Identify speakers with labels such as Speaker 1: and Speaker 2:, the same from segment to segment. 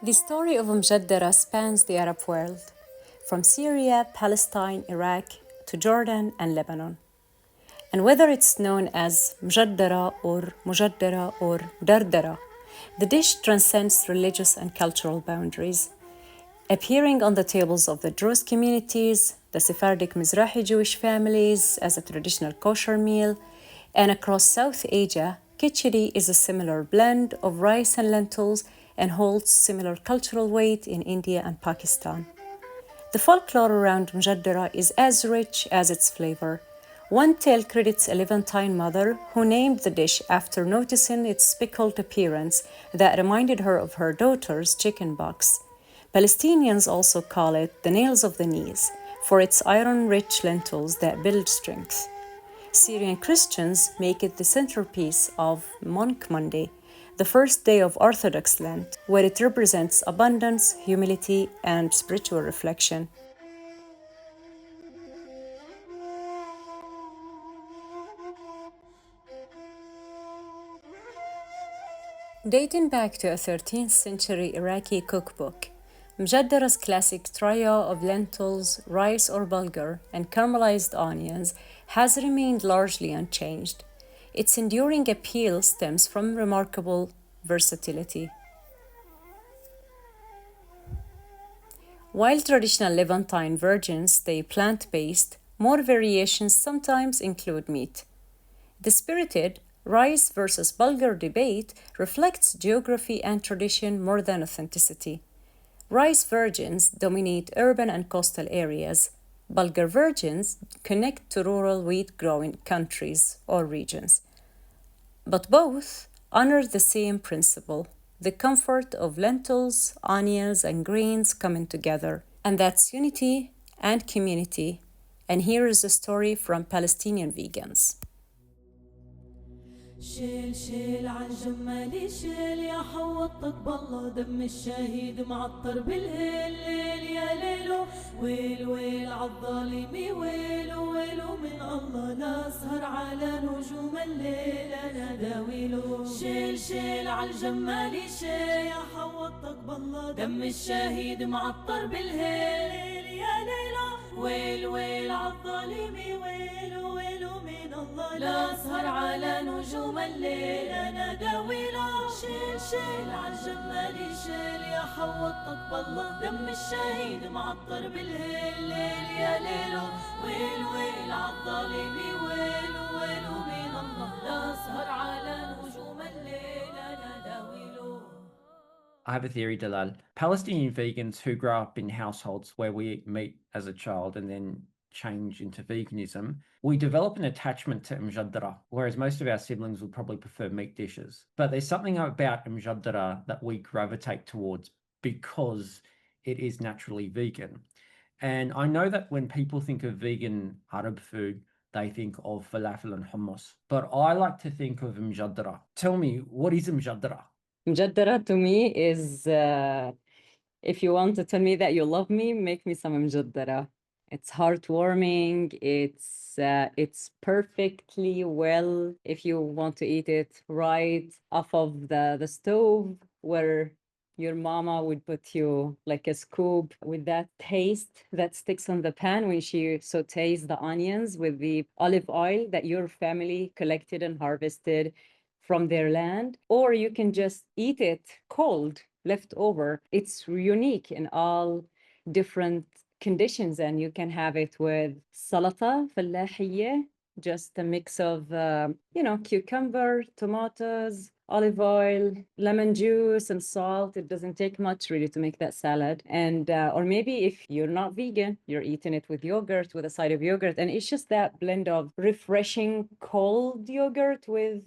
Speaker 1: The story of Mjaddara spans the Arab world, from Syria, Palestine, Iraq, to Jordan and Lebanon. And whether it's known as Mjaddara or Mujaddara or Dardara, the dish transcends religious and cultural boundaries, appearing on the tables of the Druze communities, the Sephardic Mizrahi Jewish families as a traditional kosher meal, and across South Asia, khichdi is a similar blend of rice and lentils and holds similar cultural weight in India and Pakistan. The folklore around Mjaddara is as rich as its flavor. One tale credits a Levantine mother who named the dish after noticing its speckled appearance that reminded her of her daughter's chickenpox. Palestinians also call it the nails of the knees for its iron rich lentils that build strength. Syrian Christians make it the centerpiece of Monk Monday, the first day of Orthodox Lent, where it represents abundance, humility, and spiritual reflection. Dating back to a 13th century Iraqi cookbook, Mjaddara's classic trio of lentils, rice or bulgur, and caramelized onions has remained largely unchanged. Its enduring appeal stems from remarkable versatility. While traditional Levantine versions stay plant based, more variations sometimes include meat. The spirited rice versus bulgur debate reflects geography and tradition more than authenticity. Rice virgins dominate urban and coastal areas. Bulgur virgins connect to rural wheat growing countries or regions. But both honor the same principle, the comfort of lentils, onions, and grains coming together. And that's unity and community. And here is a story from Palestinian vegans.
Speaker 2: شيل شيل عالجمالي شيل يا حوطك بالله دم الشهيد معطر بالهيل ليل يا ليلو ويل ويل عالظالمي ويلو ويلو من الله لا اسهر على نجوم الليل انا داويلو شيل شيل عالجمالي شيل يا حوطك بالله دم الشهيد معطر بالهيل ليل يا ليلو ويل ويل عالظالمي ويلو ويلو من الله لا اسهر على نجوم الليل انا داويله شيل شيل عالجمال شيل يا حوطك بالله دم الشهيد معطر بالهيل ليل يا ليله ويل ويل عالظالم ويل ويل من الله لا اسهر على نجوم الليل انا داويله.
Speaker 3: I have a theory, Dalal. Palestinian vegans who grow up in households where we eat meat as a child and then change into veganism, we develop an attachment to mjaddara, whereas most of our siblings would probably prefer meat dishes. But there's something about mjaddara that we gravitate towards because it is naturally vegan. And I know that when people think of vegan Arab food, they think of falafel and hummus. But I like to think of mjaddara. Tell me, what is mjaddara?
Speaker 1: Mjaddara to me is if you want to tell me that you love me, make me some mjaddara. It's heartwarming. It's perfectly well if you want to eat it right off of the stove where your mama would put you like a scoop with that taste that sticks on the pan when she sautés the onions with the olive oil that your family collected and harvested from their land, or you can just eat it cold, left over. It's unique in all different conditions, and you can have it with salata فلاحية, just a mix of cucumber, tomatoes, olive oil, lemon juice, and salt. It doesn't take much really to make that salad. And or maybe if you're not vegan, you're eating it with yogurt, with a side of yogurt, and it's just that blend of refreshing cold yogurt with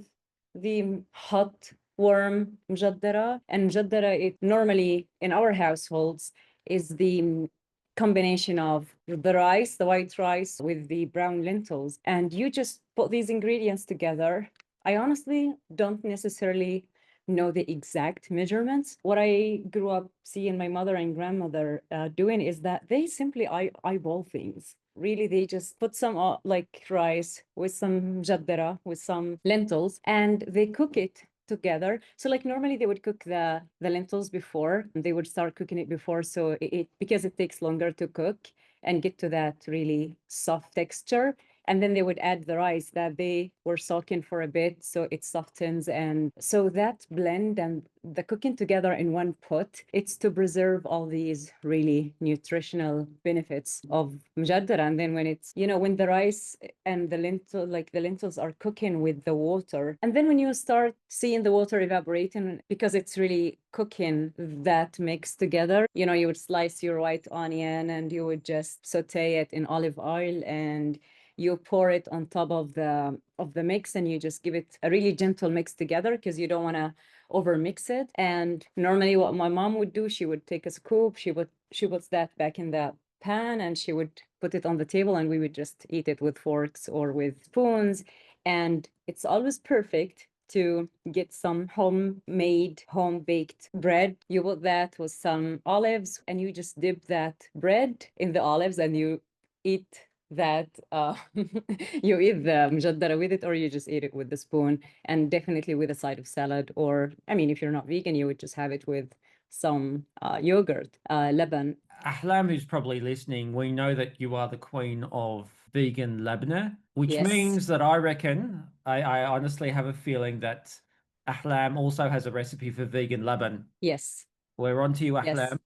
Speaker 1: the hot warm mjaddara. And mjaddara, it normally in our households is the combination of the rice, the white rice with the brown lentils, and you just put these ingredients together. I honestly don't necessarily know the exact measurements. What I grew up seeing my mother and grandmother doing is that they simply eyeball things. Really, they just put some like rice with some mjaddara, with some lentils, and they cook it together. So like normally they would cook the lentils before, they would start cooking it before, so it because it takes longer to cook and get to that really soft texture. And then they would add the rice that they were soaking for a bit, so it softens. And so that blend and the cooking together in one pot, it's to preserve all these really nutritional benefits of mjaddara. And then when it's, when the rice and the lentils are cooking with the water, and then when you start seeing the water evaporating, because it's really cooking that mix together, you would slice your white onion and you would just saute it in olive oil, and you pour it on top of the mix, and you just give it a really gentle mix together because you don't want to over mix it. And normally what my mom would do, she would take a scoop, she puts that back in the pan, and she would put it on the table, and we would just eat it with forks or with spoons. And it's always perfect to get some homemade, home-baked bread. You put that with some olives, and you just dip that bread in the olives, and you eat that you eat the mjaddara with it, or you just eat it with the spoon, and definitely with a side of salad. Or I mean, if you're not vegan, you would just have it with some yogurt, laban.
Speaker 3: Ahlam, who's probably listening, we know that you are the queen of vegan labna, which
Speaker 1: Yes.
Speaker 3: means that I reckon, I honestly have a feeling that Ahlam also has a recipe for vegan laban.
Speaker 1: Yes.
Speaker 3: We're on to you,
Speaker 1: Yes.
Speaker 3: Ahlam.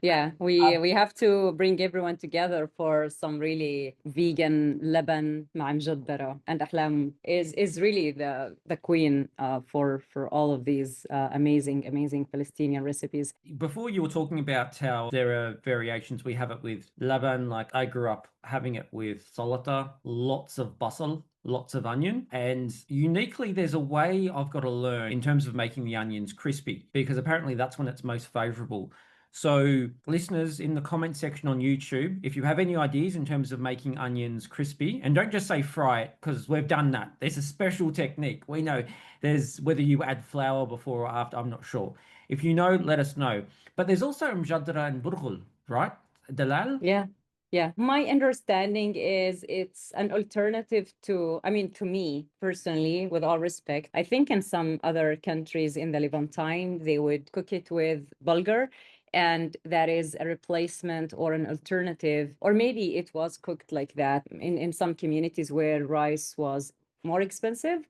Speaker 1: Yeah, we have to bring everyone together for some really vegan laban مع مجدرة. And Ahlam is really the queen for all of these amazing Palestinian recipes.
Speaker 3: Before you were talking about how there are variations, we have it with laban. Like I grew up having it with salata, lots of basal, lots of onion, and uniquely there's a way I've got to learn in terms of making the onions crispy, because apparently that's when it's most favorable. So listeners, in the comment section on YouTube, if you have any ideas in terms of making onions crispy, and don't just say fry it, because we've done that. There's a special technique. We know there's whether you add flour before or after, I'm not sure. If you know, let us know. But there's also mjaddara and burghul, right? Dalal?
Speaker 1: Yeah. Yeah, my understanding is it's an alternative to, I mean, to me personally, with all respect, I think in some other countries in the Levantine, they would cook it with bulgur, and that is a replacement or an alternative, or maybe it was cooked like that in some communities where rice was more expensive.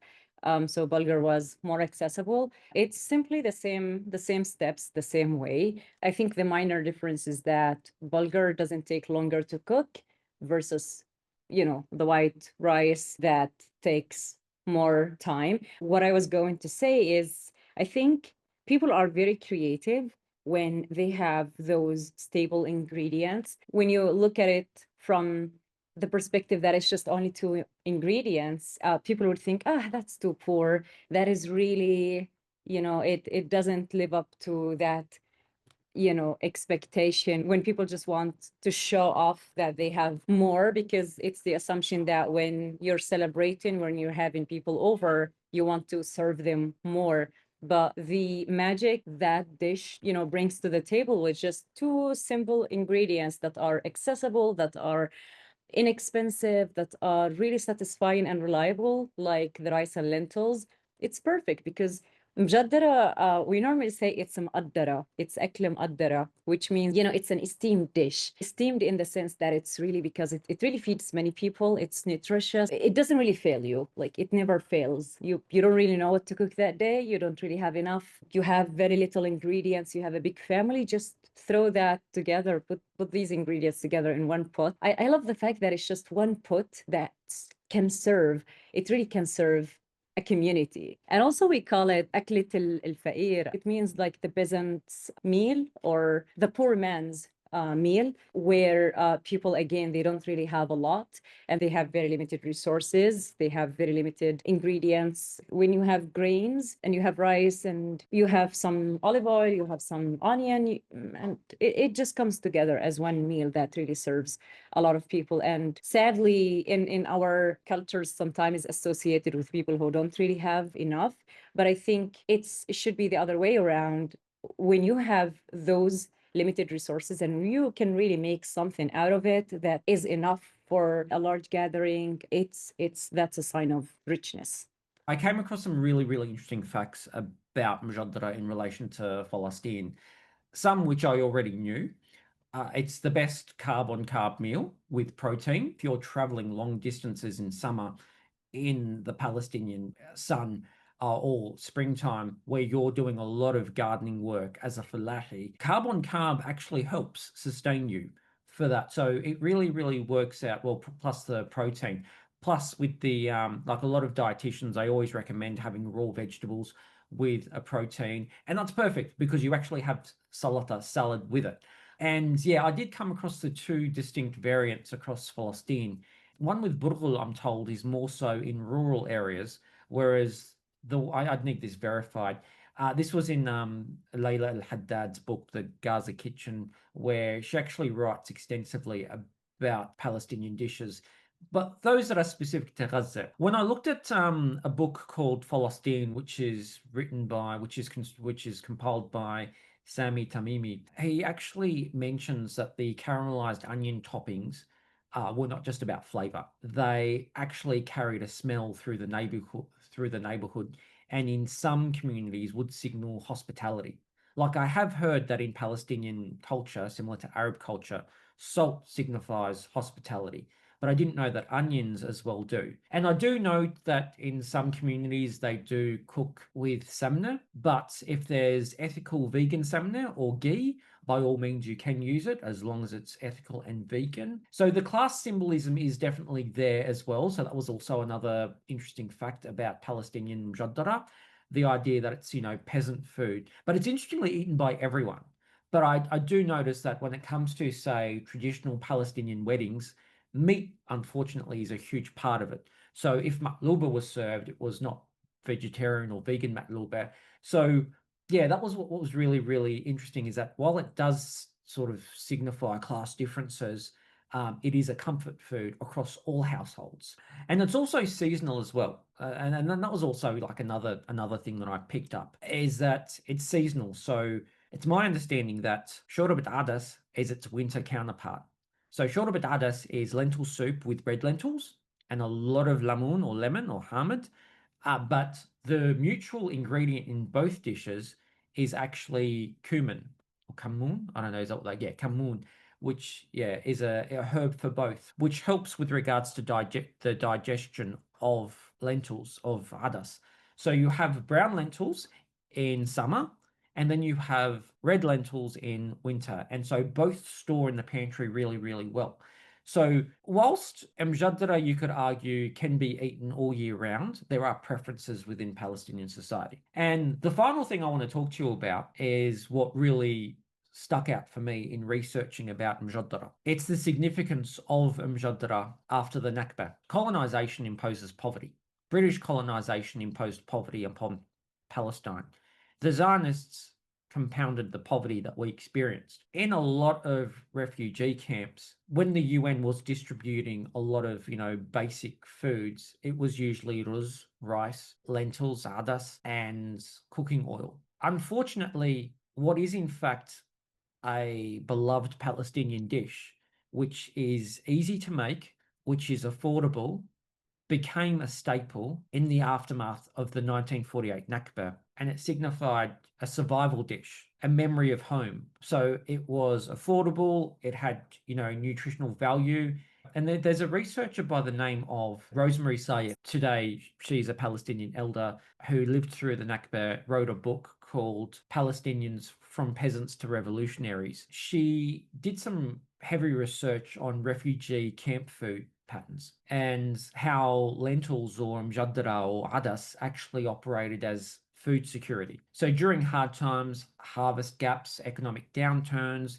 Speaker 1: So bulgur was more accessible. It's simply the same steps, the same way. I think the minor difference is that bulgur doesn't take longer to cook versus, the white rice that takes more time. What I was going to say is, I think people are very creative when they have those stable ingredients. When you look at it from the perspective that it's just only two ingredients, people would think, that's too poor. That is really, it doesn't live up to that, expectation. When people just want to show off that they have more, because it's the assumption that when you're celebrating, when you're having people over, you want to serve them more. But the magic that dish, brings to the table with just two simple ingredients that are accessible, that are inexpensive, that are really satisfying and reliable, like the rice and lentils, it's perfect. Because مجدرة, we normally say it's مقدرة, it's أكل مقدرة, which means, it's an esteemed dish. Esteemed in the sense that it's really because it really feeds many people, it's nutritious, it doesn't really fail you, like it never fails. You don't really know what to cook that day, you don't really have enough, you have very little ingredients, you have a big family, just throw that together, put these ingredients together in one pot. I love the fact that it's just one pot that it really can serve a community. And also we call it أكلة الفقير. It means like the peasant's meal, or the poor man's meal, where people, again, they don't really have a lot, and they have very limited resources, they have very limited ingredients. When you have grains and you have rice and you have some olive oil, you have some onion, and it just comes together as one meal that really serves a lot of people. And sadly, in our cultures, sometimes associated with people who don't really have enough. But I think it should be the other way around. When you have those limited resources and you can really make something out of it that is enough for a large gathering, that's a sign of richness.
Speaker 3: I came across some really, really interesting facts about Mjadra in relation to Palestine, some which I already knew. It's the best carb-on-carb meal with protein. If you're traveling long distances in summer in the Palestinian sun or springtime, where you're doing a lot of gardening work as a falahi, carb-on-carb actually helps sustain you for that. So it really, really works out well, plus the protein. Plus with the, like a lot of dietitians, I always recommend having raw vegetables with a protein. And that's perfect because you actually have salad with it. And yeah, I did come across the two distinct variants across Palestine. One with burghul, I'm told, is more so in rural areas, whereas I'd need this verified. This was in Layla Al-Haddad's book, The Gaza Kitchen, where she actually writes extensively about Palestinian dishes, but those that are specific to Gaza. When I looked at a book called Palestine, which is compiled by Sami Tamimi, he actually mentions that the caramelized onion toppings were not just about flavor. They actually carried a smell through the neighborhood, and in some communities would signal hospitality. Like I have heard that in Palestinian culture, similar to Arab culture, salt signifies hospitality, but I didn't know that onions as well do. And I do know that in some communities they do cook with samna, but if there's ethical vegan samna or ghee, by all means you can use it as long as it's ethical and vegan. So the class symbolism is definitely there as well. So that was also another interesting fact about Palestinian mjadara, the idea that it's, peasant food, but it's interestingly eaten by everyone. But I do notice that when it comes to, say, traditional Palestinian weddings, meat, unfortunately, is a huge part of it. So if matluba was served, it was not vegetarian or vegan matluba. So yeah, that was what was really, really interesting, is that while it does sort of signify class differences, it is a comfort food across all households. And it's also seasonal as well. And then that was also like another thing that I picked up, is that it's seasonal. So it's my understanding that shorbat adas is its winter counterpart. So shorbat adas is lentil soup with red lentils and a lot of lemon or hamid. But the mutual ingredient in both dishes is actually cumin or kamun. I don't know, is that what kamun, which is a herb for both, which helps with regards to the digestion of lentils, of adas. So you have brown lentils in summer, and then you have red lentils in winter. And so both store in the pantry really, really well. So whilst mjadra, you could argue, can be eaten all year round, there are preferences within Palestinian society. And the final thing I want to talk to you about is what really stuck out for me in researching about mjadra. It's the significance of mjadra after the Nakba. Colonization imposes poverty. British colonization imposed poverty upon Palestine. The Zionists compounded the poverty that we experienced. In a lot of refugee camps, when the UN was distributing a lot of, basic foods, it was usually ruz, rice, lentils, adas, and cooking oil. Unfortunately, what is in fact a beloved Palestinian dish, which is easy to make, which is affordable, became a staple in the aftermath of the 1948 Nakba, and it signified a survival dish, a memory of home. So it was affordable, it had, nutritional value. And there's a researcher by the name of Rosemary Sayed. Today, she's a Palestinian elder who lived through the Nakba, wrote a book called Palestinians from Peasants to Revolutionaries. She did some heavy research on refugee camp food patterns and how lentils or mjadra or adas actually operated as food security. So during hard times, harvest gaps, economic downturns,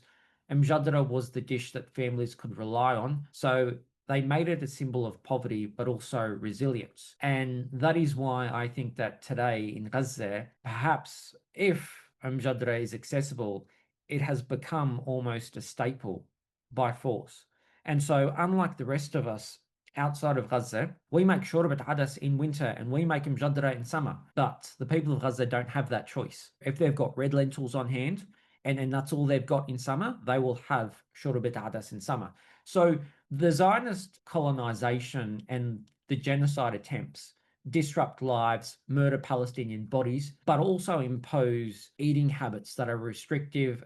Speaker 3: mjadra was the dish that families could rely on. So they made it a symbol of poverty, but also resilience. And that is why I think that today in Gaza, perhaps if mjadra is accessible, it has become almost a staple by force. And so, unlike the rest of us outside of Gaza, we make shorbat adas in winter and we make mjadra in summer. But the people of Gaza don't have that choice. If they've got red lentils on hand and that's all they've got in summer, they will have shorbat adas in summer. So the Zionist colonization and the genocide attempts disrupt lives, murder Palestinian bodies, but also impose eating habits that are restrictive.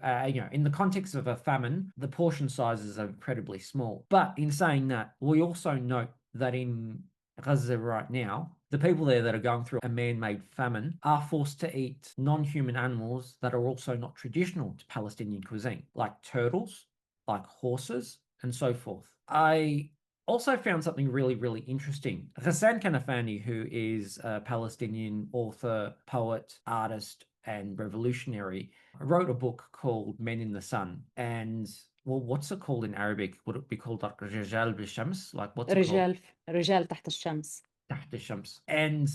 Speaker 3: In the context of a famine, the portion sizes are incredibly small. But in saying that, we also note that in Gaza right now, the people there that are going through a man-made famine are forced to eat non-human animals that are also not traditional to Palestinian cuisine, like turtles, like horses, and so forth. I also found something really, really interesting. Ghassan Kanafani, who is a Palestinian author, poet, artist, and revolutionary, wrote a book called Men in the Sun. And, well, what's it called in Arabic? Would it be called like Rijal Bishams? Like, what's it called?
Speaker 1: رجال تحت الشمس.
Speaker 3: Tahta Shams. And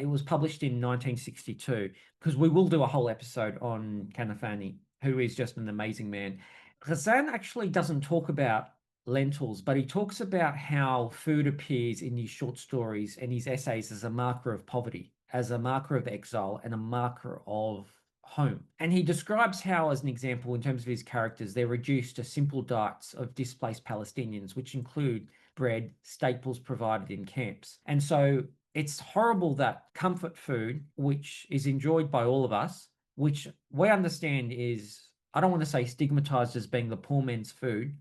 Speaker 3: it was published in 1962, because we will do a whole episode on Kanafani, who is just an amazing man. Ghassan actually doesn't talk about lentils, but he talks about how food appears in his short stories and his essays as a marker of poverty, as a marker of exile, and a marker of home. And he describes how, as an example, in terms of his characters, they're reduced to simple diets of displaced Palestinians, which include bread, staples provided in camps. And so it's horrible that comfort food, which is enjoyed by all of us, which we understand is, I don't want to say stigmatized as being the poor man's food,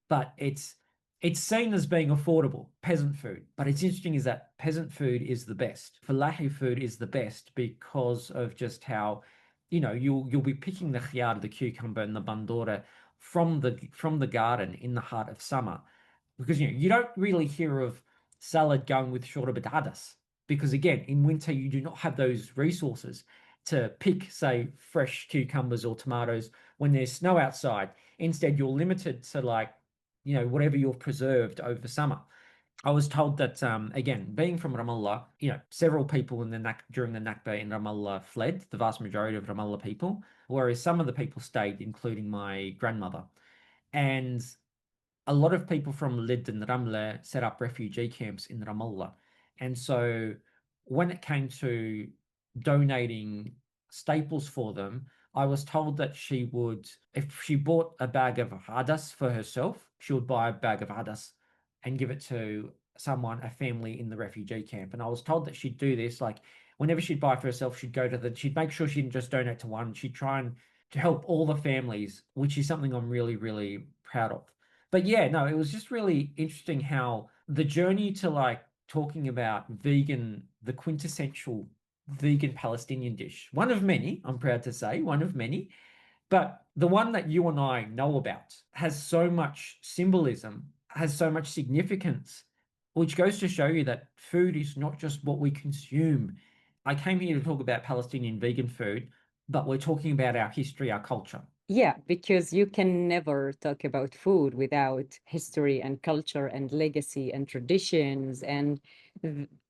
Speaker 3: but it's seen as being affordable, peasant food. But it's interesting is that peasant food is the best. Falahi food is the best because of just how, you'll be picking the khiyar, the cucumber, and the bandora from the garden in the heart of summer. Because you don't really hear of salad going with shorta batatas, because again, in winter you do not have those resources to pick, say, fresh cucumbers or tomatoes when there's snow outside. Instead, you're limited to whatever you've preserved over summer. I was told that, again, being from Ramallah, several people during the Nakba in Ramallah fled, the vast majority of Ramallah people, whereas some of the people stayed, including my grandmother. And a lot of people from Lid and Ramla set up refugee camps in Ramallah. And so when it came to donating staples for them, I was told that if she bought a bag of hadas for herself, she would buy a bag of hadas and give it to a family in the refugee camp. And I was told that she'd do this, like whenever she'd buy for herself, she'd make sure she didn't just donate to one. She'd try to help all the families, which is something I'm really, really proud of. But yeah, no, it was just really interesting how the journey to talking about the quintessential vegan Palestinian dish, one of many, I'm proud to say, one of many, but the one that you and I know about has so much symbolism, has so much significance, which goes to show you that food is not just what we consume. I came here to talk about Palestinian vegan food, but we're talking about our history, our culture.
Speaker 1: Yeah, because you can never talk about food without history and culture and legacy and traditions. And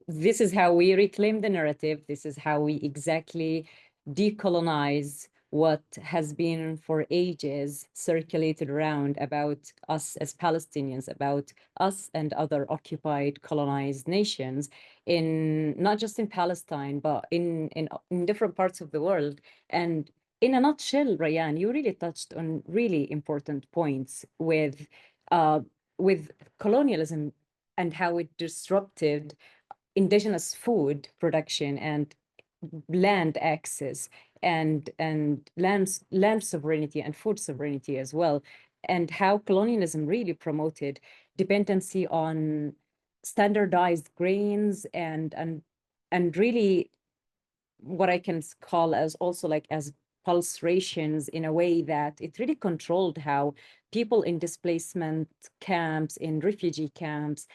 Speaker 1: this is how we reclaim the narrative. This is how we exactly decolonize what has been for ages circulated around about us as Palestinians, about us and other occupied, colonized nations, not just in Palestine, but in different parts of the world. And in a nutshell, Rayan, you really touched on really important points with colonialism and how it disrupted indigenous food production and land access and land sovereignty and food sovereignty as well, and how colonialism really promoted dependency on standardized grains and really what I can call as also as pulse rations, in a way that it really controlled how people in displacement camps, in refugee camps,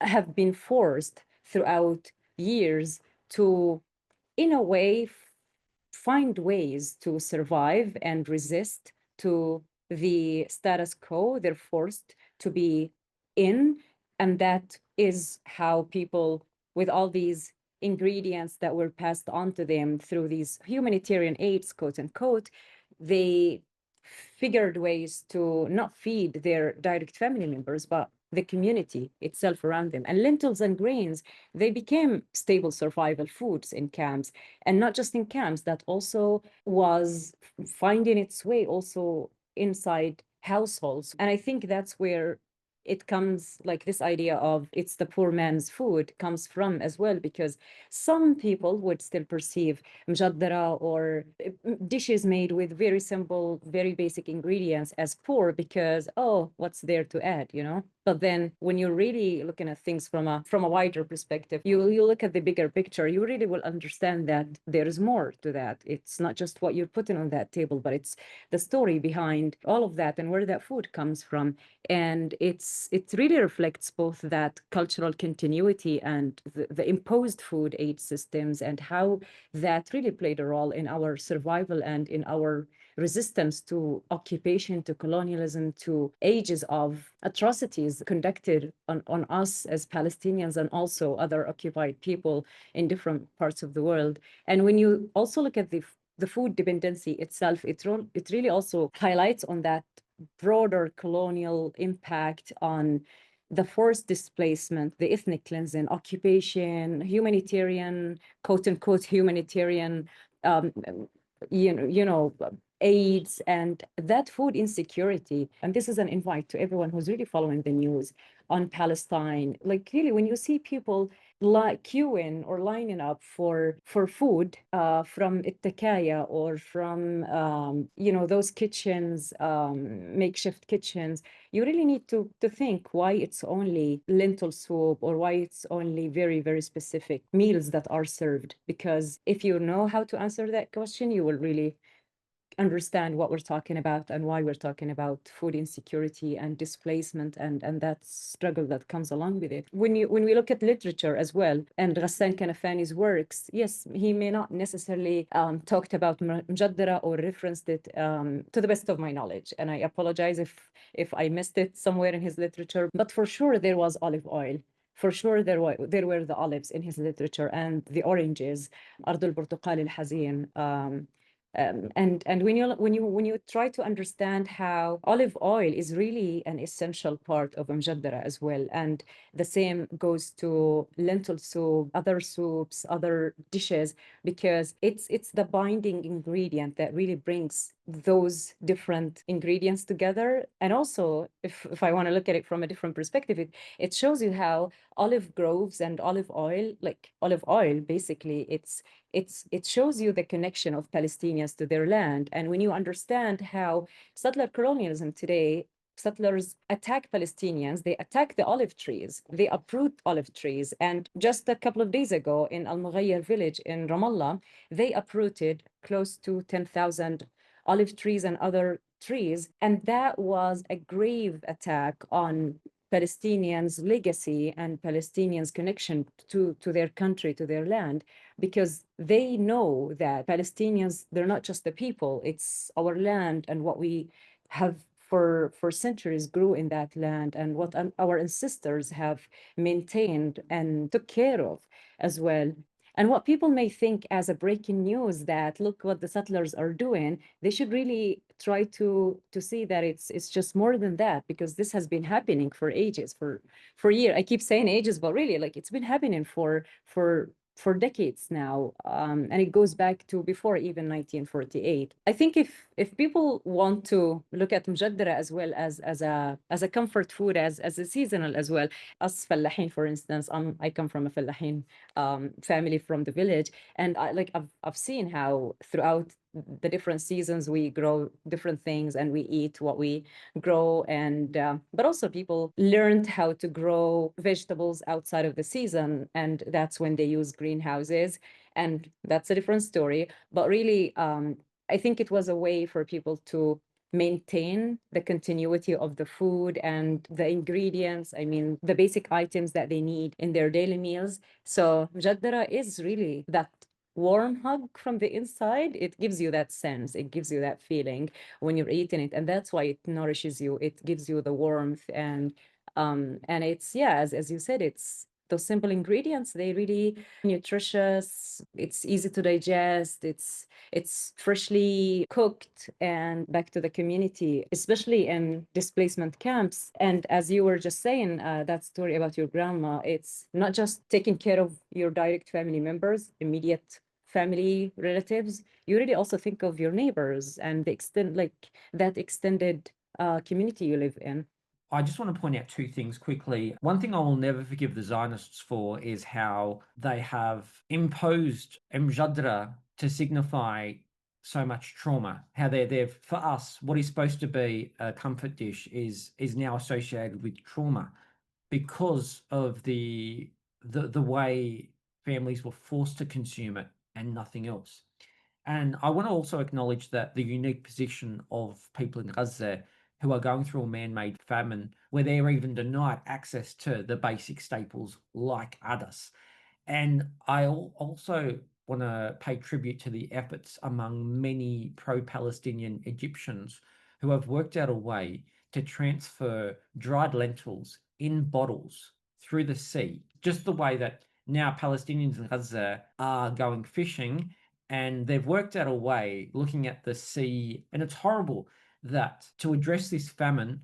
Speaker 1: have been forced throughout years to, in a way, find ways to survive and resist to the status quo they're forced to be in. And that is how people, with all these ingredients that were passed on to them through these humanitarian aids, quote unquote, they figured ways to not feed their direct family members, but the community itself around them. And lentils and grains, they became stable survival foods in camps, and not just in camps, that also was finding its way also inside households. And I think that's where it comes like this idea of it's the poor man's food comes from as well, because some people would still perceive mjaddara or dishes made with very simple, very basic ingredients as poor because, oh, what's there to add, you know? But then when you're really looking at things from a wider perspective, you look at the bigger picture, you really will understand that there is more to that. It's not just what you're putting on that table, but it's the story behind all of that and where that food comes from. And it really reflects both that cultural continuity and the imposed food aid systems, and how that really played a role in our survival and in our resistance to occupation, to colonialism, to ages of atrocities conducted on us as Palestinians and also other occupied people in different parts of the world. And when you also look at the food dependency itself, it really also highlights on that broader colonial impact on the forced displacement, the ethnic cleansing, occupation, humanitarian, quote unquote, humanitarian, um, AIDS, and that food insecurity. And this is an invite to everyone who's really following the news on Palestine. Like really, when you see people like queuing or lining up for food from Ittakaya or from those kitchens, makeshift kitchens, you really need to think why it's only lentil soup or why it's only very, very specific meals that are served. Because if you know how to answer that question, you will really understand what we're talking about and why we're talking about food insecurity and displacement and that struggle that comes along with it. When we look at literature as well and Ghassan Kanafani's works, yes, he may not necessarily talked about Mjaddara or referenced it to the best of my knowledge, and I apologize if I missed it somewhere in his literature, but for sure there was olive oil. For sure, there were the olives in his literature and the oranges, أرض البرتقال الحزين. And when you try to understand how olive oil is really an essential part of mjaddara as well, and the same goes to lentil soup, other soups, other dishes, because it's the binding ingredient that really brings those different ingredients together. And also, if I want to look at it from a different perspective, it shows you how olive groves and olive oil, like olive oil, basically, it shows you the connection of Palestinians to their land. And when you understand how settler colonialism today, settlers attack Palestinians, they attack the olive trees, they uproot olive trees. And just a couple of days ago in Al Mughayyar village in Ramallah, they uprooted close to 10,000 olive trees and other trees. And that was a grave attack on Palestinians' legacy and Palestinians' connection to their country, to their land, because they know that Palestinians, they're not just the people, it's our land and what we have for centuries grew in that land and what our ancestors have maintained and took care of as well. And what people may think as a breaking news that look what the settlers are doing, they should really try to see that it's just more than that, because this has been happening for ages, for years. I keep saying ages, but really, like, it's been happening for decades now, and it goes back to before even 1948. I think if people want to look at mjaddara as well as a comfort food, as a seasonal as well, us fallahin, for instance, I come from a fallahin family from the village, and I've seen how throughout the different seasons we grow different things and we eat what we grow, and but also people learned how to grow vegetables outside of the season, and that's when they use greenhouses, and that's a different story. But really, I think it was a way for people to maintain the continuity of the food and the ingredients, I mean, the basic items that they need in their daily meals. So mjaddara is really that warm hug from the inside. It gives you that sense, it gives you that feeling when you're eating it, and that's why it nourishes you. It gives you the warmth, and it's, yeah, as you said, it's those simple ingredients, they really nutritious, it's easy to digest, it's freshly cooked. And back to the community, especially in displacement camps, and as you were just saying, that story about your grandma, it's not just taking care of your direct family members, immediate family relatives, you really also think of your neighbors and the extended community you live in.
Speaker 3: I just want to point out two things quickly. One thing I will never forgive the Zionists for is how they have imposed Mjadra to signify so much trauma. How they're for us, what is supposed to be a comfort dish is now associated with trauma because of the way families were forced to consume it and nothing else. And I want to also acknowledge that the unique position of people in Gaza who are going through a man-made famine where they're even denied access to the basic staples like others. And I also want to pay tribute to the efforts among many pro-Palestinian Egyptians who have worked out a way to transfer dried lentils in bottles through the sea, just the way that now Palestinians in Gaza are going fishing, and they've worked out a way looking at the sea, and it's horrible that to address this famine,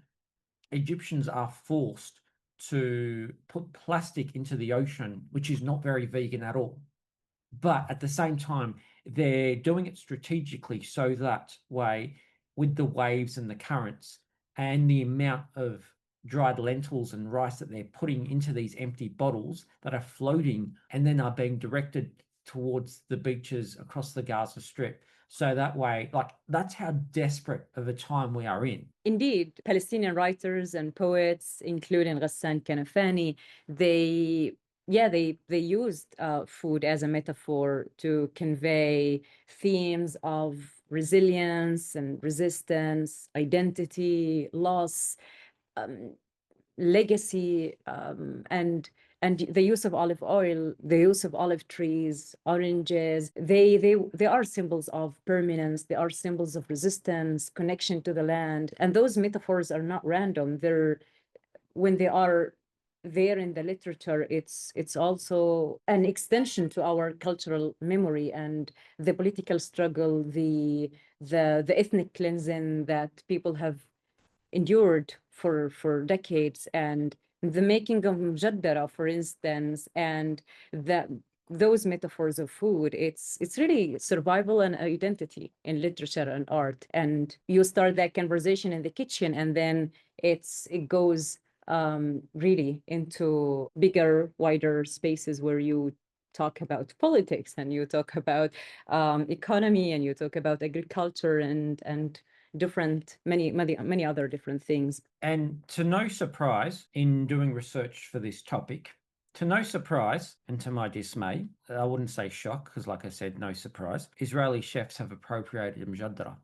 Speaker 3: Egyptians are forced to put plastic into the ocean, which is not very vegan at all. But at the same time, they're doing it strategically so that way, with the waves and the currents and the amount of dried lentils and rice that they're putting into these empty bottles that are floating and then are being directed towards the beaches across the Gaza Strip. So that way, like, that's how desperate of a time we are in.
Speaker 1: Indeed, Palestinian writers and poets, including Ghassan Kanafani, they used food as a metaphor to convey themes of resilience and resistance, identity, loss, legacy, and the use of olive oil, the use of olive trees, oranges. They are symbols of permanence. They are symbols of resistance, connection to the land. And those metaphors are not random. When they are there in the literature, it's also an extension to our cultural memory and the political struggle, the ethnic cleansing that people have endured for decades, and the making of Mujaddara, for instance, and those metaphors of food, it's really survival and identity in literature and art. And you start that conversation in the kitchen, and then it goes really into bigger, wider spaces where you talk about politics and you talk about economy and you talk about agriculture and many other different things.
Speaker 3: And to no surprise, in doing research for this topic, to no surprise and to my dismay, I wouldn't say shock, because like I said, no surprise, Israeli chefs have appropriated Mjadra.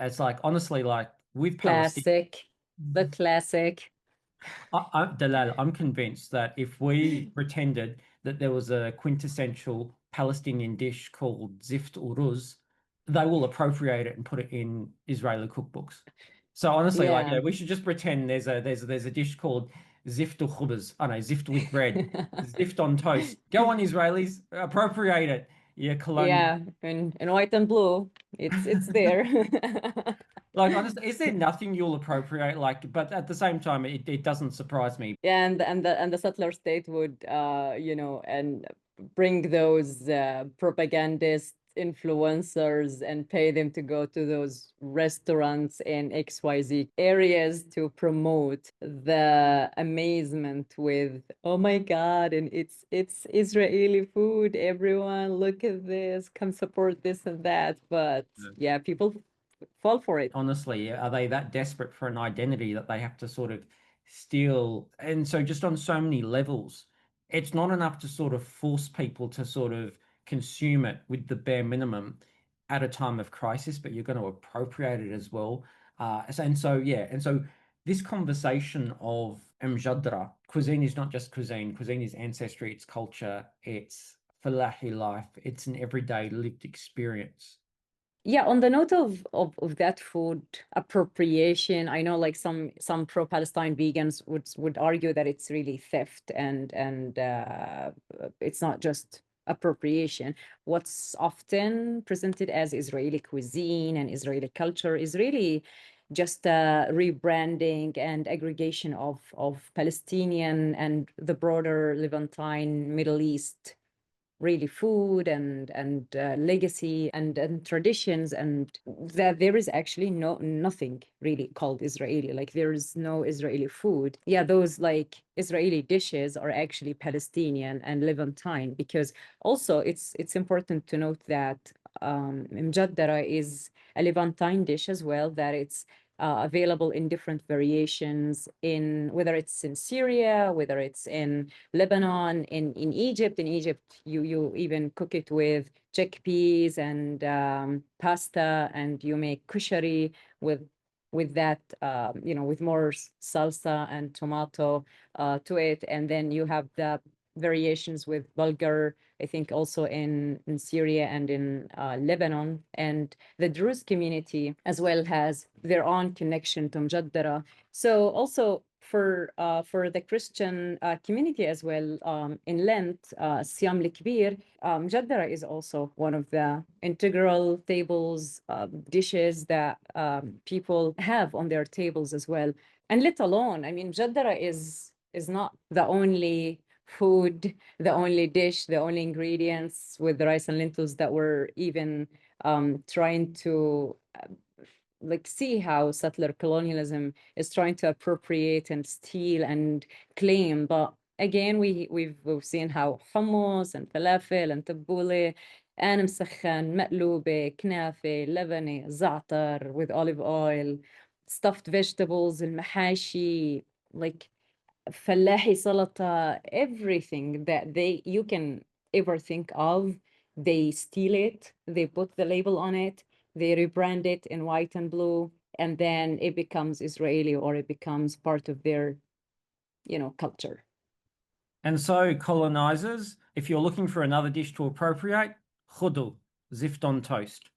Speaker 3: It's like, honestly, like with
Speaker 1: Classic, the classic.
Speaker 3: Dalal, I'm convinced that if we pretended that there was a quintessential Palestinian dish called zift uruz, they will appropriate it and put it in Israeli cookbooks. So honestly, like,
Speaker 1: Yeah.
Speaker 3: we should just pretend there's a dish called zift khubz. Oh no, zift with bread, zift on toast. Go on, Israelis, appropriate it. Yeah, colonial.
Speaker 1: Yeah, in white and blue, it's there.
Speaker 3: Like, honestly, is there nothing you'll appropriate? Like, but at the same time, it doesn't surprise me.
Speaker 1: And the settler state would and bring those propagandist influencers and pay them to go to those restaurants in XYZ areas to promote the amazement with, oh my God, and it's Israeli food, everyone look at this, come support this and that. But yeah, people fall for it.
Speaker 3: Honestly, are they that desperate for an identity that they have to sort of steal? And so just on so many levels, it's not enough to sort of force people to sort of consume it with the bare minimum at a time of crisis, but you're going to appropriate it as well. And so this conversation of Mjadra, cuisine is not just cuisine. Cuisine is ancestry, it's culture, it's Falahi life, it's an everyday lived experience.
Speaker 1: Yeah, on the note of that food appropriation, I know like some pro-Palestine vegans would argue that it's really theft and it's not just appropriation. What's often presented as Israeli cuisine and Israeli culture is really just a rebranding and aggregation of Palestinian and the broader Levantine Middle East really food and legacy and traditions, and that there is actually nothing really called Israeli. Like there is no Israeli food. Yeah, those like Israeli dishes are actually Palestinian and Levantine, because also it's important to note that mjaddara is a Levantine dish as well, that it's available in different variations, in whether it's in Syria, whether it's in Lebanon, in Egypt. In Egypt, you even cook it with chickpeas and pasta, and you make kushari with that, with more salsa and tomato to it, and then you have the variations with bulgur, I think also in Syria and in Lebanon. And the Druze community as well has their own connection to Mjaddara. So also for the Christian community as well, in Lent, Siyam al-Kbir, Mjaddara is also one of the integral tables, dishes that people have on their tables as well. And let alone, I mean, Mjaddara is not the only food, the only dish, the only ingredients with the rice and lentils that we're even trying to like see how settler colonialism is trying to appropriate and steal and claim. But again, we've seen how hummus and falafel and tabbouleh and مسخن, مقلوبة, كنافة, لبنة, za'atar with olive oil, stuffed vegetables, المحاشي, like فلاحي salata, everything that you can ever think of, they steal it, they put the label on it, they rebrand it in white and blue, and then it becomes Israeli, or it becomes part of their, culture.
Speaker 3: And so, colonizers, if you're looking for another dish to appropriate, khudl, zift on toast.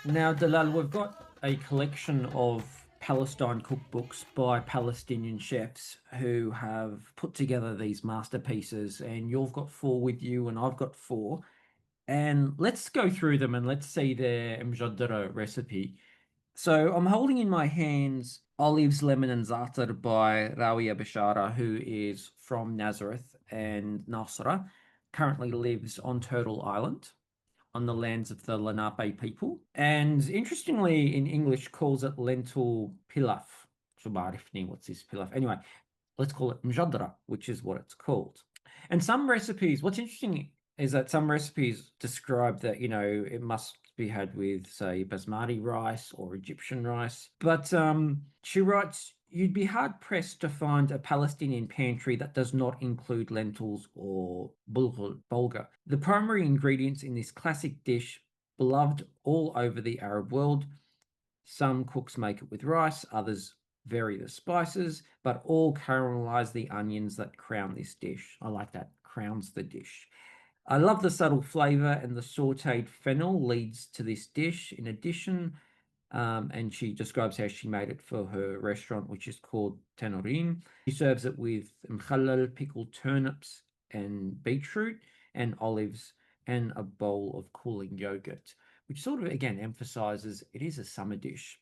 Speaker 3: Now, Dalal, we've got a collection of Palestine cookbooks by Palestinian chefs who have put together these masterpieces, and you've got 4 with you, and I've got 4. And let's go through them and let's see their mjaddara recipe. So I'm holding in my hands Olives, Lemon and Za'atar by Rawia Bashara, who is from Nazareth and Nasra, currently lives on Turtle Island on the lands of the Lenape people. And interestingly, in English, calls it lentil pilaf. What's this pilaf? Anyway, let's call it mjaddara, which is what it's called. And some recipes, what's interesting is that some recipes describe that, it must be had with, say, basmati rice or Egyptian rice. But she writes, you'd be hard-pressed to find a Palestinian pantry that does not include lentils or bulgur. The primary ingredients in this classic dish, beloved all over the Arab world. Some cooks make it with rice, others vary the spices, but all caramelize the onions that crown this dish. I like that, crowns the dish. I love the subtle flavor, and the sauteed fennel leads to this dish. In addition, and she describes how she made it for her restaurant, which is called Tenorin. She serves it with mkhallal, pickled turnips and beetroot, and olives, and a bowl of cooling yogurt, which sort of, again, emphasizes it is a summer dish.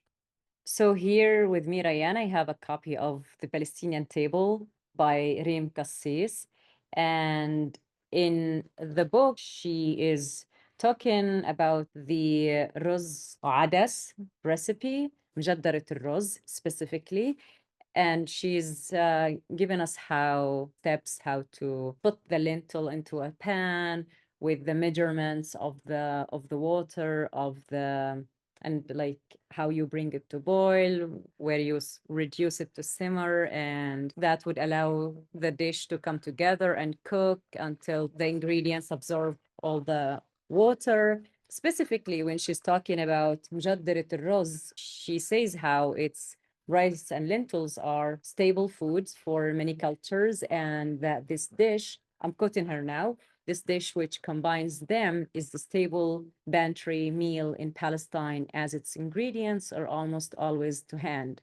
Speaker 1: So here with me, Ryan, I have a copy of The Palestinian Table by Reem Kassis. And in the book, she is talking about the Ruz Adas recipe, Mjaddarat al-Ruz specifically. And she's given us how to put the lentil into a pan with the measurements of the water, of the and like how you bring it to boil, where you reduce it to simmer, and that would allow the dish to come together and cook until the ingredients absorb all the water. Specifically, when she's talking about مجدرة الرز, she says how it's rice and lentils are stable foods for many cultures, and that this dish, I'm quoting her now, this dish which combines them is the stable pantry meal in Palestine, as its ingredients are almost always to hand.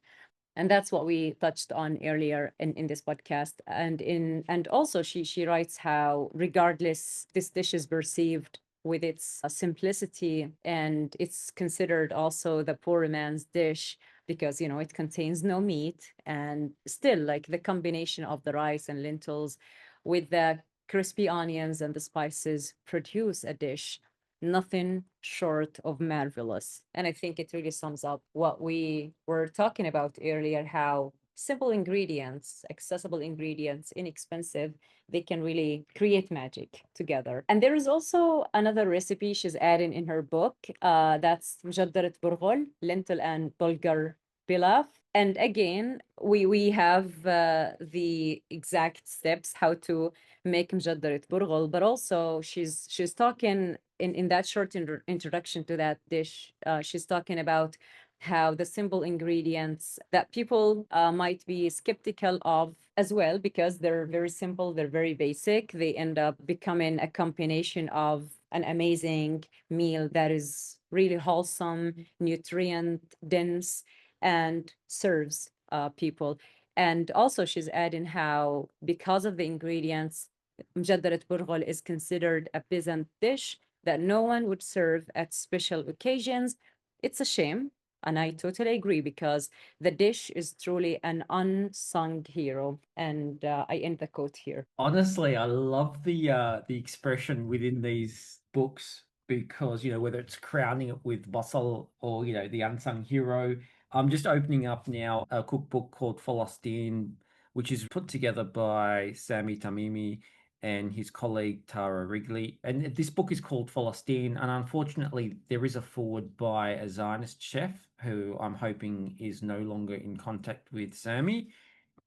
Speaker 1: And that's what we touched on earlier in this podcast. And also she writes how regardless this dish is perceived with its simplicity, and it's considered also the poor man's dish because it contains no meat, and still like the combination of the rice and lentils with the crispy onions and the spices produce a dish nothing short of marvelous. And I think it really sums up what we were talking about earlier, how simple ingredients, accessible ingredients, inexpensive, they can really create magic together. And there is also another recipe she's adding in her book. That's مجدرة برغل, lentil and bulgur pilaf. And again, we have the exact steps how to make مجدرة برغل, but also she's talking in that short introduction to that dish, she's talking about how the simple ingredients that people might be skeptical of as well, because they're very simple, they're very basic, they end up becoming a combination of an amazing meal that is really wholesome, nutrient dense, and serves people. And also she's adding how because of the ingredients, مجدرة برغل is considered a peasant dish that no one would serve at special occasions. It's a shame, and I totally agree, because the dish is truly an unsung hero. And I end the quote here.
Speaker 3: Honestly, I love the expression within these books because, whether it's crowning it with basal or, the unsung hero. I'm just opening up now a cookbook called Falastin, which is put together by Sami Tamimi and his colleague Tara Wrigley. And this book is called Falastin, and unfortunately there is a foreword by a Zionist chef who I'm hoping is no longer in contact with Sami,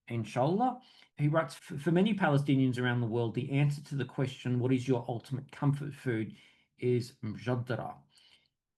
Speaker 3: inshallah. He writes, for many Palestinians around the world, the answer to the question, what is your ultimate comfort food, is mjaddara.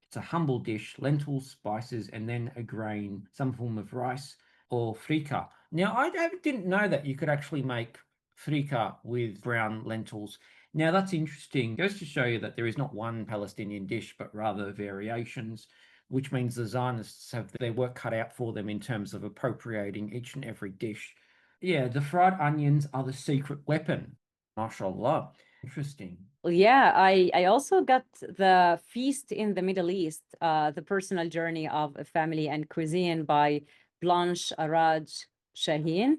Speaker 3: It's a humble dish, lentils, spices, and then a grain, some form of rice or frika. Now, I didn't know that you could actually make frika with brown lentils. Now, that's interesting. It goes to show you that there is not one Palestinian dish, but rather variations, which means the Zionists have their work cut out for them in terms of appropriating each and every dish. Yeah, the fried onions are the secret weapon. MashaAllah. Interesting.
Speaker 1: Yeah, I also got the Feast in the Middle East, the personal journey of a family and cuisine by Blanche Araj Shaheen.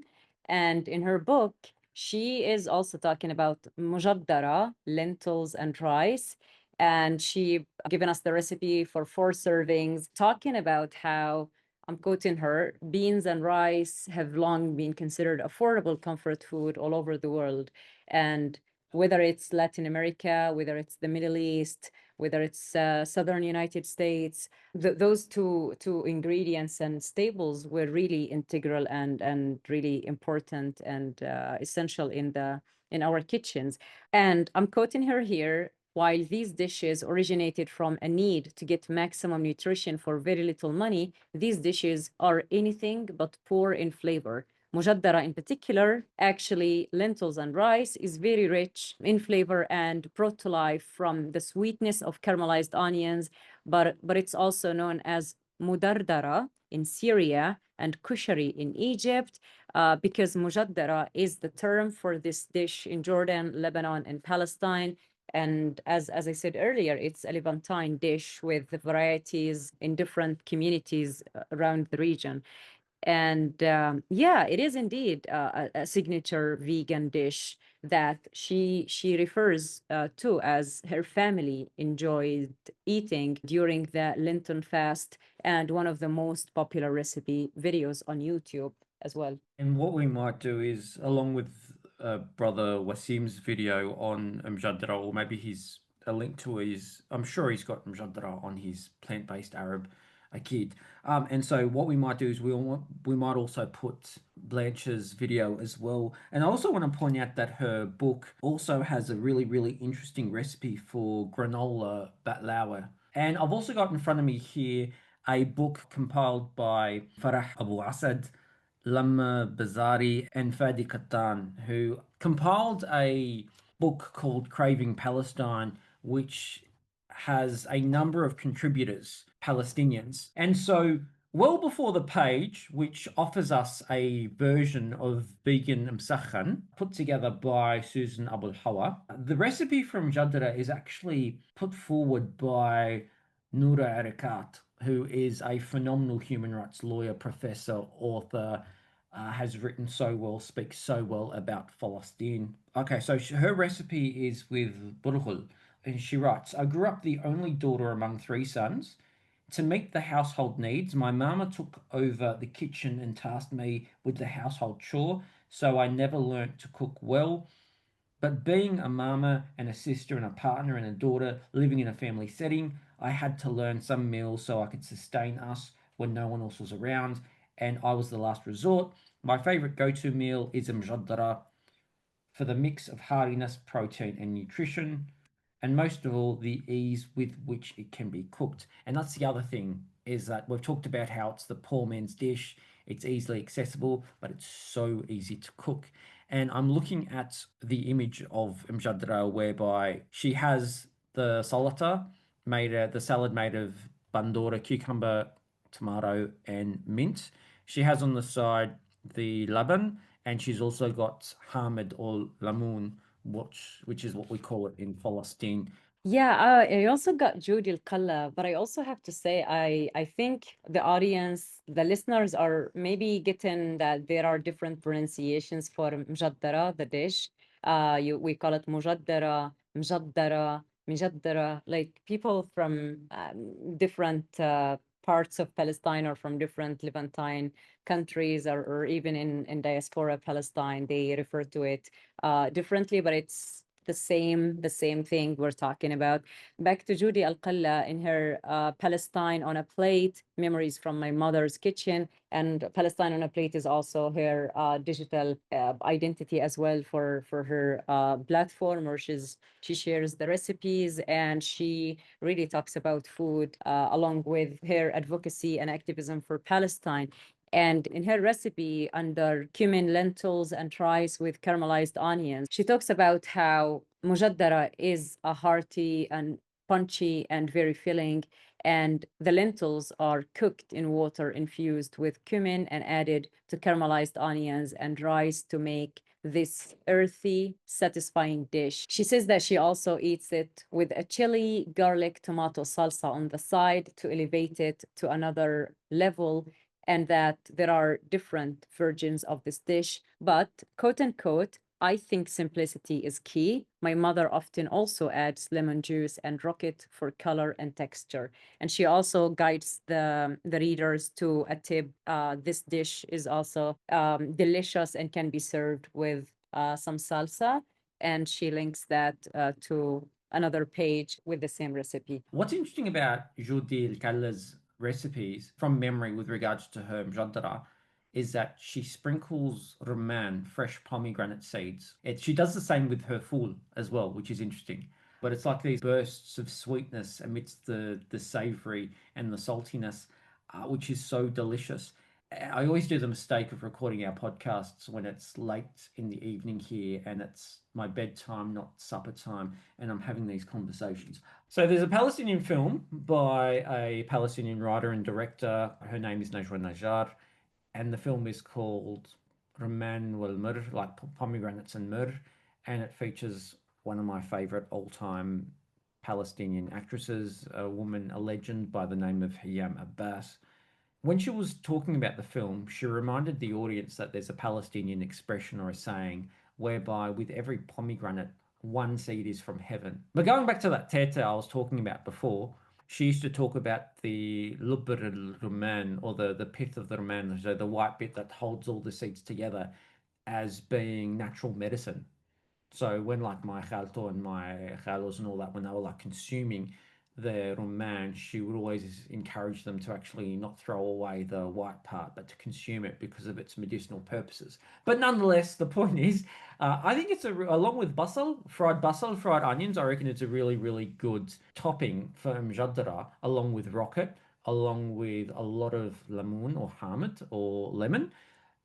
Speaker 1: And in her book, she is also talking about mujaddara, lentils and rice. And she given us the recipe for 4 servings, talking about how, I'm quoting her, beans and rice have long been considered affordable comfort food all over the world. And whether it's Latin America, whether it's the Middle East, whether it's Southern United States, those two ingredients and staples were really integral and really important and essential in our kitchens. And I'm quoting her here. While these dishes originated from a need to get maximum nutrition for very little money, these dishes are anything but poor in flavor. Mujaddara in particular, actually lentils and rice, is very rich in flavor and brought to life from the sweetness of caramelized onions, but it's also known as mudardara in Syria and kushari in Egypt, because mujaddara is the term for this dish in Jordan, Lebanon, and Palestine. And as I said earlier, it's a Levantine dish with varieties in different communities around the region. And yeah, it is indeed a signature vegan dish that she refers to as her family enjoyed eating during the Lenten fast, and one of the most popular recipe videos on YouTube as well.
Speaker 3: And what we might do is, along with brother Wasim's video on mjaddara, or maybe a link to his, I'm sure he's got mjaddara on his plant-based Arab a kid. And so what we might do is we might also put Blanche's video as well. And I also want to point out that her book also has a really, really interesting recipe for granola baklava. And I've also got in front of me here a book compiled by Farah Abu Asad, Lama Bazari, and Fadi Qattan, who compiled a book called Craving Palestine, which has a number of contributors, Palestinians. And so, well before the page, which offers us a version of vegan msakhan put together by Susan Abul Hawa, the recipe from Jadra is actually put forward by Noura Arakat, who is a phenomenal human rights lawyer, professor, author, has written so well, speaks so well about Palestine. Okay, so her recipe is with burghul, and she writes, I grew up the only daughter among three sons. To meet the household needs, my mama took over the kitchen and tasked me with the household chore, so I never learnt to cook well. But being a mama and a sister and a partner and a daughter living in a family setting, I had to learn some meals so I could sustain us when no one else was around, and I was the last resort. My favorite go-to meal is mjaddara for the mix of hardiness, protein, and nutrition, and most of all, the ease with which it can be cooked. And that's the other thing, is that we've talked about how it's the poor man's dish. It's easily accessible, but it's so easy to cook. And I'm looking at the image of Mjadra whereby she has the salata the salad made of bandora, cucumber, tomato, and mint. She has on the side the laban, and she's also got hamid or lamoon, which is what we call it in Palestine.
Speaker 1: Yeah, I also got Judy Al-Qalla, but I also have to say I think the audience, the listeners are maybe getting that there are different pronunciations for mjaddara, the dish. We call it mujaddara, mjaddara, mijaddara. Like people from different parts of Palestine or from different Levantine countries or even in diaspora Palestine, they refer to it differently, but it's the same thing we're talking about. Back to Judy Al-Qalla in her Palestine on a Plate, Memories from My Mother's Kitchen. And Palestine on a Plate is also her digital identity as well for her platform, where she shares the recipes and she really talks about food along with her advocacy and activism for Palestine. And in her recipe, under cumin, lentils, and rice with caramelized onions, she talks about how mujaddara is a hearty and punchy and very filling. And the lentils are cooked in water infused with cumin and added to caramelized onions and rice to make this earthy, satisfying dish. She says that she also eats it with a chili, garlic, tomato salsa on the side to elevate it to another level, and that there are different versions of this dish. But quote unquote, I think simplicity is key. My mother often also adds lemon juice and rocket for color and texture. And she also guides the readers to a tip. This dish is also delicious and can be served with some salsa. And she links that to another page with the same recipe.
Speaker 3: What's interesting about Judil Kalla's recipes from memory with regards to her mjaddara is that she sprinkles rumman, fresh pomegranate seeds. She does the same with her ful as well, which is interesting. But it's like these bursts of sweetness amidst the savory and the saltiness, which is so delicious. I always do the mistake of recording our podcasts when it's late in the evening here and it's my bedtime, not supper time, and I'm having these conversations. So there's a Palestinian film by a Palestinian writer and director. Her name is Najwa Najjar, and the film is called Rumman wal Mur, like pomegranates and mur, and it features one of my favorite all-time Palestinian actresses, a woman, a legend by the name of Hayam Abbas. When she was talking about the film, she reminded the audience that there's a Palestinian expression or a saying whereby with every pomegranate, one seed is from heaven. But going back to that tete I was talking about before, she used to talk about the lubr al-rumman, or the pith of the rumman, so the white bit that holds all the seeds together, as being natural medicine. So when like my khalto and my khalos and all that, when they were like consuming the rumman, she would always encourage them to actually not throw away the white part, but to consume it because of its medicinal purposes. But nonetheless, the point is, I think it's along with basal, fried onions, I reckon it's a really, really good topping for mjaddara, along with rocket, along with a lot of lamoon or hamid or lemon.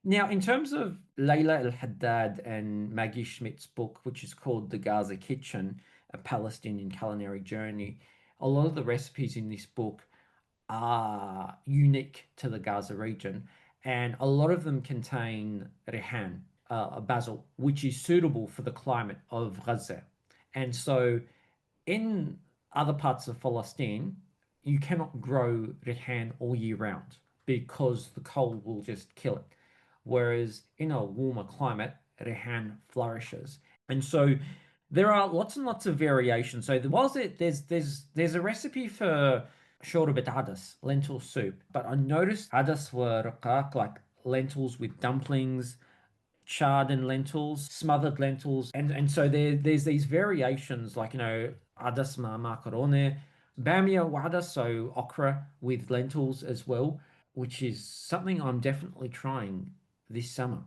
Speaker 3: Now, in terms of Layla El Haddad and Maggie Schmidt's book, which is called The Gaza Kitchen, A Palestinian Culinary Journey, a lot of the recipes in this book are unique to the Gaza region, and a lot of them contain rihan, basil, which is suitable for the climate of Gaza. And so, in other parts of Palestine, you cannot grow rihan all year round because the cold will just kill it. Whereas in a warmer climate, rihan flourishes. And so there are lots and lots of variations. So there's a recipe for shorbat adas, lentil soup, but I noticed adas were raqaq, like lentils with dumplings, chard and lentils, smothered lentils, and so there's these variations like adas ma macarone, bamia wada, so okra with lentils as well, which is something I'm definitely trying this summer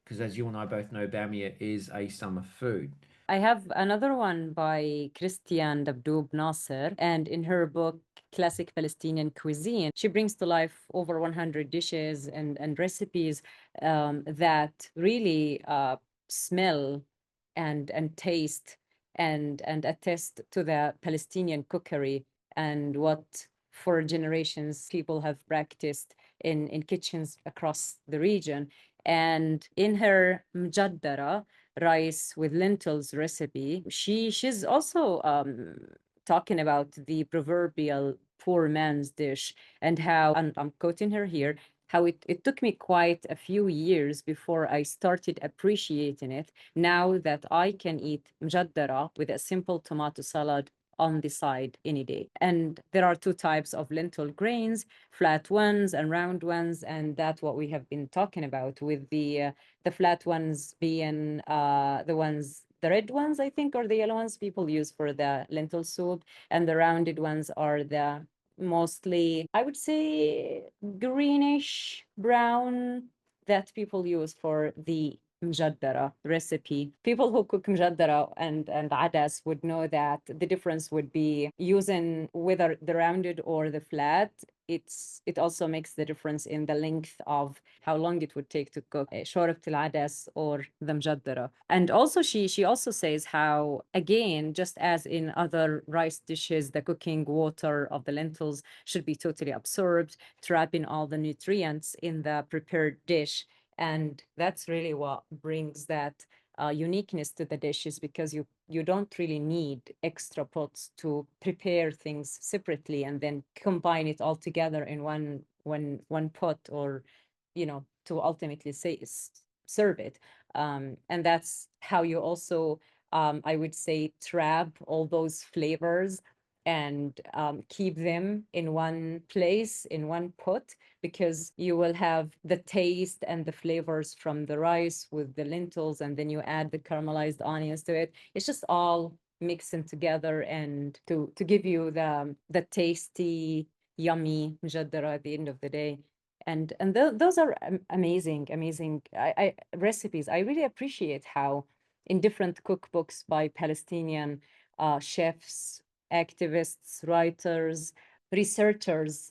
Speaker 3: because as you and I both know, bamia is a summer food.
Speaker 1: I have another one by Christian Dabdoub Nasser, and in her book, Classic Palestinian Cuisine, she brings to life over 100 dishes and recipes that really smell and taste and attest to the Palestinian cookery and what for generations people have practiced in kitchens across the region. And in her Mjaddara, rice with lentils recipe, she's also talking about the proverbial poor man's dish and how, and I'm quoting her here, how it took me quite a few years before I started appreciating it. Now that I can eat mjaddara with a simple tomato salad on the side any day. And there are two types of lentil grains, flat ones and round ones, and that's what we have been talking about, with the flat ones being the red ones, I think, or the yellow ones people use for the lentil soup, and the rounded ones are the mostly, I would say, greenish brown that people use for the mjaddara recipe. People who cook mjaddara and adas would know that the difference would be using whether the rounded or the flat. It also makes the difference in the length of how long it would take to cook shorat al-adas or the mjaddara. And also she also says how, again, just as in other rice dishes, the cooking water of the lentils should be totally absorbed, trapping all the nutrients in the prepared dish. And that's really what brings that uniqueness to the dishes, because you don't really need extra pots to prepare things separately and then combine it all together in one pot, or to ultimately serve it. And that's how you also I would say trap all those flavors and keep them in one place, in one pot, because you will have the taste and the flavors from the rice with the lentils, and then you add the caramelized onions to it. It's just all mixing together and to give you the tasty, yummy mjaddara at the end of the day. And those are amazing recipes. I really appreciate how in different cookbooks by Palestinian chefs, activists, writers, researchers,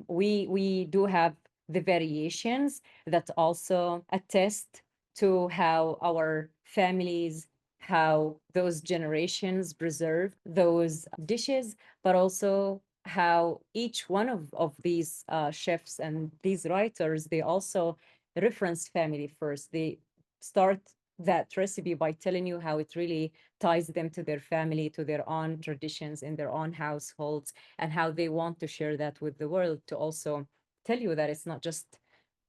Speaker 1: we do have the variations that also attest to how our families, how those generations preserve those dishes, but also how each one of these chefs and these writers, they also reference family first. They start that recipe by telling you how it really ties them to their family, to their own traditions in their own households, and how they want to share that with the world, to also tell you that it's not just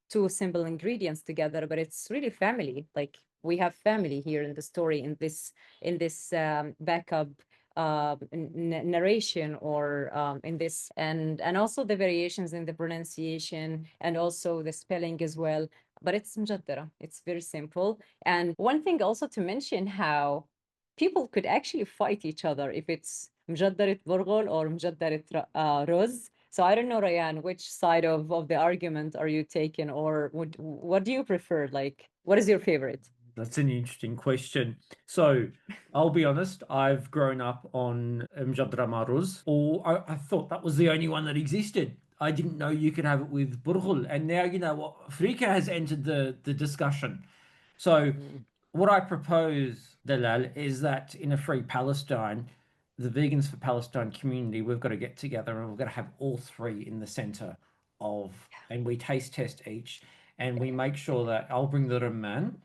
Speaker 1: two simple ingredients together, but it's really family. Like, we have family here in the story, in this backup narration, or in this, and also the variations in the pronunciation and also the spelling as well. But it's mjaddara. It's very simple. And one thing also to mention, how people could actually fight each other if it's مجدرة برغل or مجدرة رز. So I don't know, Rayan, which side of the argument are you taking, or what do you prefer? Like, what is your favorite?
Speaker 3: That's an interesting question. So I'll be honest, I've grown up on Mjadra Maruz, or I thought that was the only one that existed. I didn't know you could have it with Burghul. And now, you know what, Frika has entered the discussion. So what I propose, Dalal, is that in a free Palestine, the Vegans for Palestine community, we've got to get together and we've got to have all three in the center of, and we taste test each, and we make sure that I'll bring the Ramman.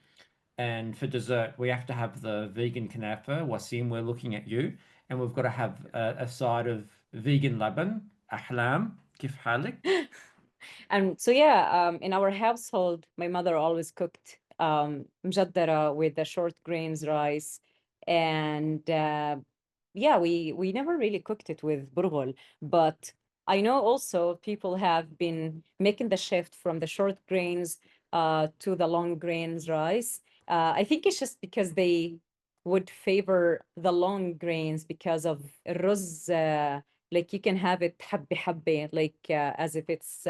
Speaker 3: And for dessert, we have to have the vegan kanafa. Wasim, we're looking at you. And we've got to have a side of vegan laban. Ahlam, kif halik?
Speaker 1: And so, yeah, in our household, my mother always cooked مجدرة with the short grains rice. And yeah, we never really cooked it with burghul. But I know also people have been making the shift from the short grains to the long grains rice. I think it's just because they would favor the long grains because of ruz, like you can have it حبة حبة, like as if it's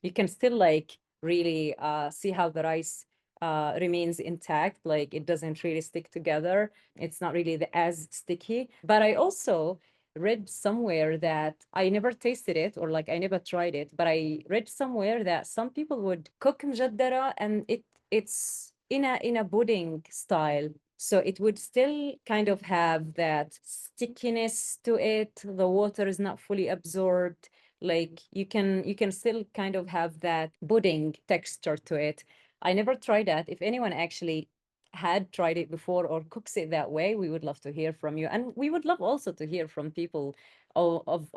Speaker 1: you can still like really see how the rice remains intact, like it doesn't really stick together. It's not really as sticky. But I also read somewhere that I never tasted it, or like I never tried it, but I read somewhere that some people would cook مجدرة and it's in a pudding style. So it would still kind of have that stickiness to it. The water is not fully absorbed. Like you can still kind of have that pudding texture to it. I never tried that. If anyone actually had tried it before or cooks it that way, we would love to hear from you. And we would love also to hear from people of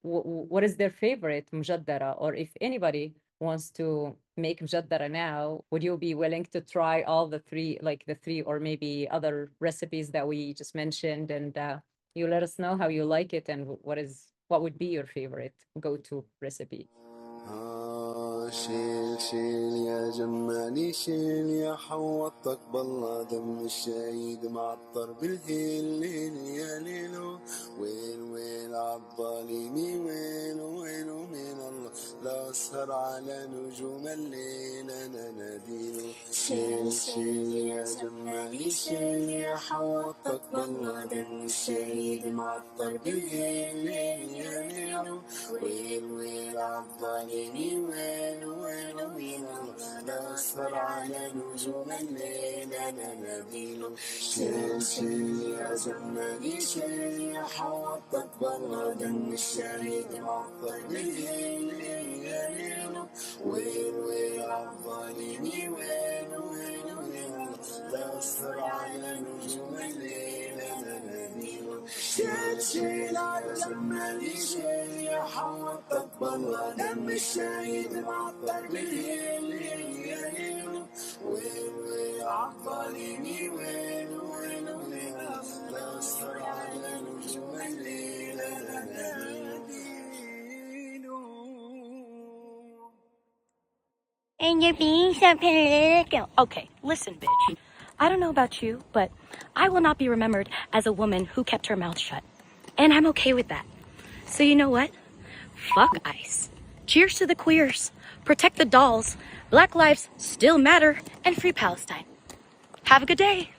Speaker 1: what is their favorite مجدرة, or if anybody wants to make مجدرة now, would you be willing to try all the three, like the three or maybe other recipes that we just mentioned, and you let us know how you like it and what would be your favorite go-to recipe?
Speaker 4: شيل شيل يا جمالي شيل يا حوطك بالله دم الشهيد معطر بالهيل ليل يا ليلو وين وين عالظالمي وين وين من الله لا أسهر على نجوم الليل أنا ناديله شيل شيل يا جمالي شيل يا حوطك بالله دم الشهيد معطر بالهيل ليل يا ليلو وين وين عالظالمي وين وين من الله لا أسهر على نجوم الليل أنا نبيله شيل شيل يا زماني شيل يا حوطك بالله دم الشهيد معطر بالليل يا ليله وين وين عالظالمي وين وين من الله لا أسهر على نجوم الليل أنا نبيله شيل شيل يا زماني شيل يا حوطك بالله دم الشهيد معطر بالليل يا ليله وين وين عالظالمي وين وين وين لا أسهر على نجوم الليل أنا نبيله.
Speaker 5: And you're being so political. Okay, listen, bitch. I don't know about you, but I will not be remembered as a woman who kept her mouth shut. And I'm okay with that. So you know what? Fuck ICE. Cheers to the queers. Protect the dolls. Black lives still matter. And free Palestine. Have a good day.